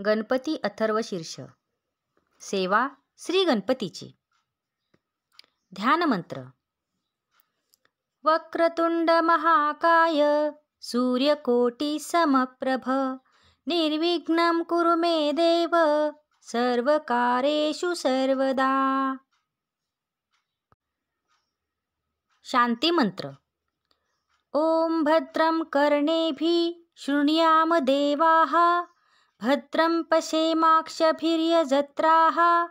गणपती अथर्वशीर्ष. सेवा श्री गणपतीची. ध्यानमंत्र. वक्रतुंड महाकाय सूर्यकोटी समप्रभ निर्विघ्नं कुरु मे देव सर्वकारेषु सर्वदा. शांती मंत्र. ओम भद्रं कर्णेभिः शृणुयाम देवाः भद्रं पश्येमाक्षभिर्यजत्राः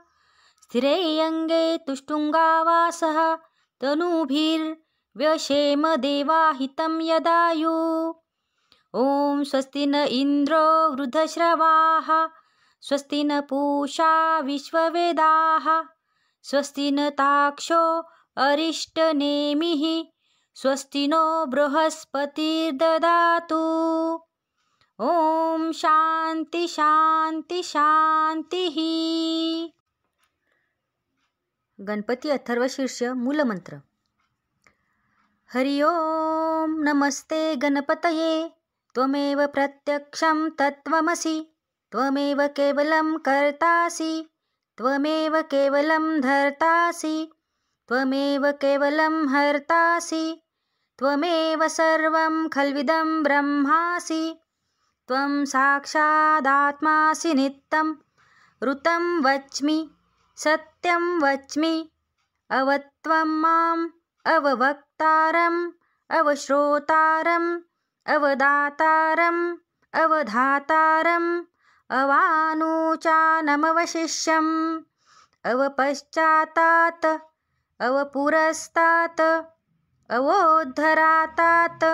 स्थिरैरङ्गे तुष्टुवागुंसः तनूभिर्व्यशेम देवाहितं यदायुः. ॐ स्वस्ति न इन्द्रो वृद्धश्रवाः स्वस्ति न पूषा विश्ववेदाः स्वस्ति न ताक्षो अरिष्टनेमिः स्वस्ति नो बृहस्पतिर्ददातु. ओम शांति शांति शांती. गणपती अथर्वशीर्ष मूलमंत्र. हरि ओम नमस्ते गणपतये त्वमेव प्रत्यक्षं तत्त्वमसि त्वमेव केवलं कर्तासि त्वमेव केवलं धर्तासि त्वमेव केवलं हर्तासि त्वमेव सर्वं खल्विदं ब्रह्मासि त्वं साक्षादात्मासि नित्यं ऋतं वच्मि सत्यं वच्मि अवत्वं माम् अववक्तारम् अवश्रोतारम् अवदातारम् अवधातारम् अवानुचानमवशिष्यम् अवपश्चातात् अवपुरस्तात् अवोद्धरातात्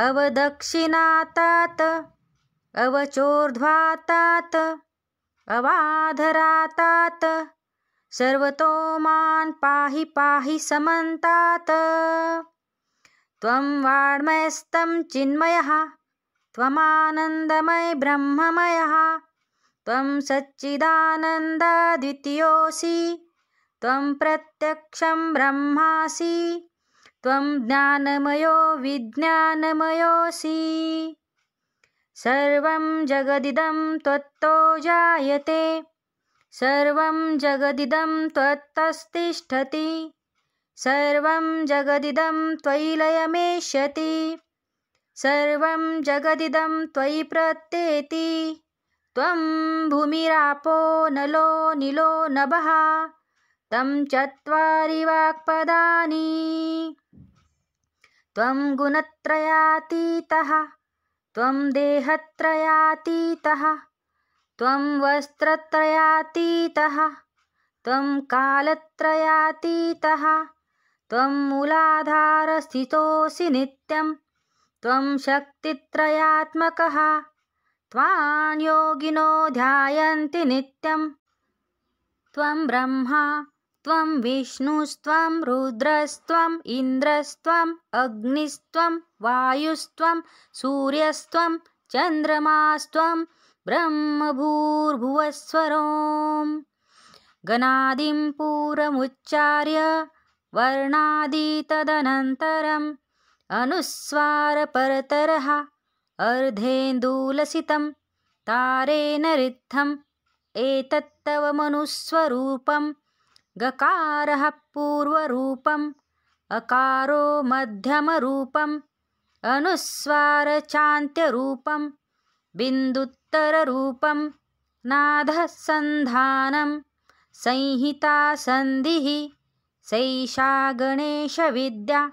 अवदक्षिणातात् अवचोर्ध्वातात् अवाधरातात् सर्वतो मां पाहि पाहि समन्तात्. त्वं वाङ्मयस्तं चिन्मयः त्वमानन्दमय ब्रह्ममयः त्वं सच्चिदानन्दाद्वितीयोऽसि त्वं प्रत्यक्षं ब्रह्मासि त्वं ज्ञानमयो विज्ञानमयोऽसि. सर्वं जगदिदं त्वत्तो जायते सर्वं जगदिदं त्वत्तस्तिष्ठति सर्वं जगदिदं त्वयि लयमेष्यति सर्वं जगदिदं त्वयि प्रत्येति. त्वं भूमिरापो नलो नीलो नभः तं चत्वारि वाक्पदानि. त्वं गुणत्रयातीतः त्वं देहत्रयातीतः त्वं वस्त्रत्रयातीतः त्वं कालत्रयातीतः त्वं मूलाधारस्थितोऽसि नित्यं त्वं शक्तित्रयात्मकः त्वां योगिनो ध्यायन्ति नित्यं. त्वं ब्रह्मा त्वं विष्णुस्त्वं रुद्रस्त्वम् इन्द्रस्त्वम् अग्निस्त्वं वायुस्त्वं सूर्यस्त्वं चन्द्रमास्त्वं ब्रह्मभूर्भुवस्वरोम्. गणादिं पूर्वमुच्चार्य वर्णादि तदनन्तरम् अनुस्वारपरतरः अर्धेन्दुलसितं तारेण रिक्थम् एतत्तव मनुस्वरूपं. गकारः पूर्वरूपम् अकारो मध्यमरूपम् अनुस्वारचान्त्यरूपं बिन्दुत्तररूपं नादः सन्धानं संहिता सन्धिः. सैषा गणेशविद्या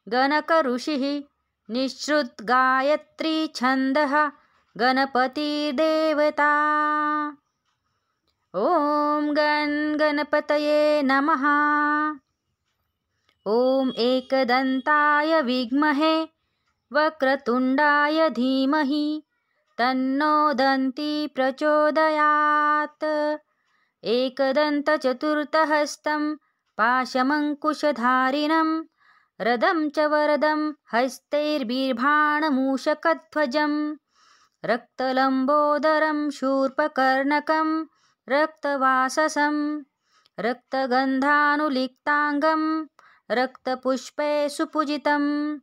गणकऋषिः निःसृत गायत्री छन्दः गणपतिर्देवता. ॐ गणपतये नमः. ॐ एकदन्ताय विद्महे वक्रतुण्डाय धीमहि तन्नो दन्ती प्रचोदयात्. एकदन्तचतुर्थहस्तं पाशमङ्कुशधारिणं रदं च वरदं हस्तैर्बिर्भाणमूषकध्वजं रक्तलम्बोदरं शूर्पकर्णकं रक्तवाससं रक्तगन्धानुलिप्ताङ्गं रक्तपुष्पे सुपूजितं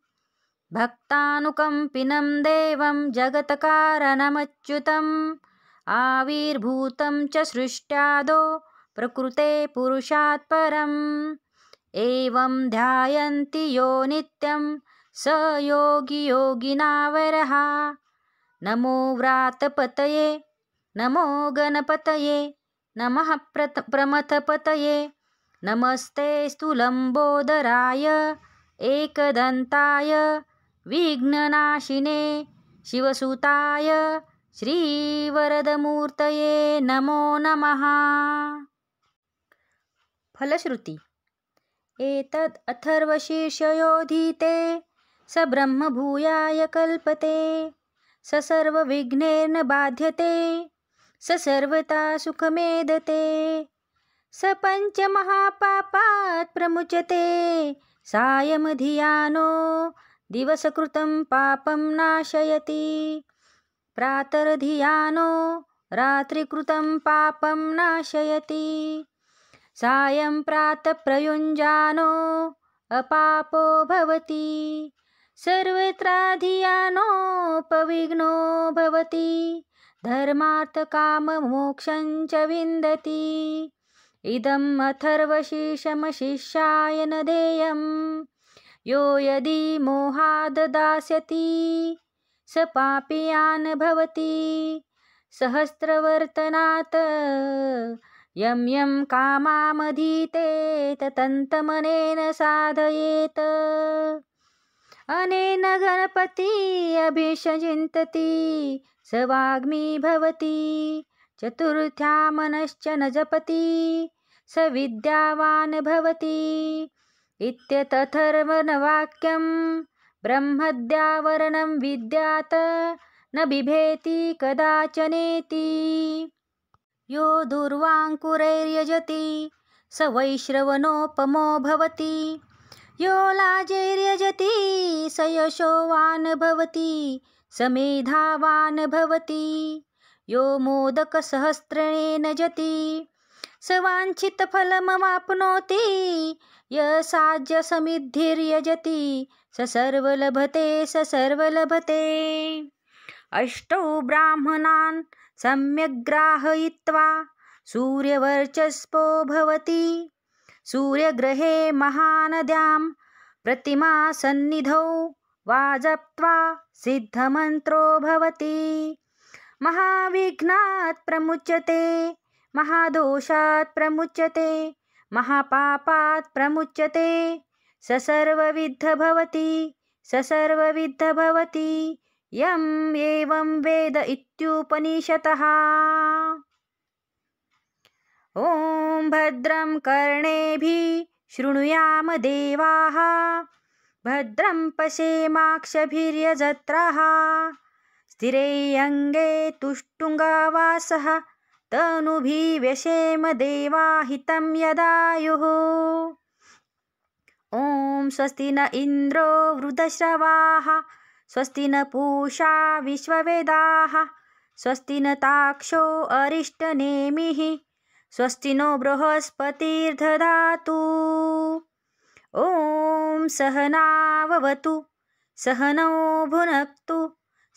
भक्तानुकम्पिनं देवं जगत्कारणमच्युतं आविर्भूतं च सृष्ट्यादो प्रकृते पुरुषात् परम् एवं ध्यायन्ति यो नित्यं स योगी योगिनावरः नमो व्रातपतये नमो गणपतये नमः प्रमथपतये नमस्ते स्थूलम्बोदराय एकदन्ताय विघ्ननाशिने शिवसुताय श्रीवरदमूर्तये नमो नमः। फलश्रुति एतद् अथर्वशीर्षयोधीते स ब्रह्मभूयाय कल्पते स सर्वविघ्नैर्न बाध्यते स सर्वथा सुखमेदते स पञ्चमहापापात् प्रमुच्यते सायमधियानो दिवसकृतं पापं नाशयति प्रातरधियानो रात्रिकृतं पापं नाशयति सायं प्रातःप्रयुञ्जानो अपापो भवति सर्वत्राधियानोपविघ्नो भवति धर्मार्थकाममोक्षं च विन्दति इदम् अथर्वशीर्षमशिष्याय न देयं यो यदि मोहाददास्यति स पापीयान् भवति सहस्रवर्तनात् यं यं कामामधीते ततन्तमनेन साधयेत् अनेन गणपति अभिषचिन्तति स वाग्मी भवति चतुर्थ्या मनश्च न जपति स विद्यावान् भवति इत्यतथर्वणवाक्यं ब्रह्मद्यावरणं विद्यात् न बिभेति कदाचनेति यो दुर्वाङ्कुरैर्यजति स वैश्रवणोपमो भवति यो लाजैर्यजति स यशोवान् भवति स मेधावान् भवति यो मोदकसहस्रेण जति स वाञ्छितफलमवाप्नोति य साज्यसमिद्धिर्यजति स सर्वलभते अष्टौ ब्राह्मणान् सम्यग्राहयित्वा सूर्यवर्चस्पो भवति सूर्यग्रहे महानद्यां प्रतिमासन्निधौ वा जप्त्वा सिद्धमन्त्रो भवति महाविघ्नात् प्रमुच्यते महादोषात् प्रमुच्यते महापापात् प्रमुच्यते स सर्वविद्ध भवति यम् एवं वेद इत्युपनिषतः। ॐ भद्रं कर्णेभिः शृणुयाम देवाः भद्रं पश्येमाक्षभिर्यजत्राः स्थिरैरङ्गे तुष्टुवासः तनुभिः व्यशेम देवाहितं यदायुः। ॐ स्वस्ति न इन्द्रो वृद्धश्रवाः स्वस्ति न पूषा विश्ववेदाः स्वस्ति न ताक्षो अरिष्टनेमिः स्वस्ति नो बृहस्पतिर्दधातु। ॐ सहनाववतु सहनौ भुनक्तु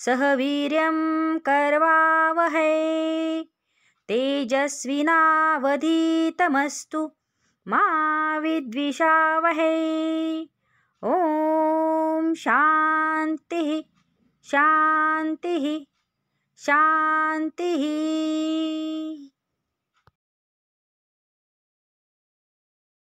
सह वीर्यं करवावहै तेजस्विनावधीतमस्तु मा विद्विषावहै। ॐ शान्तिः शान्तिः शान्तिः।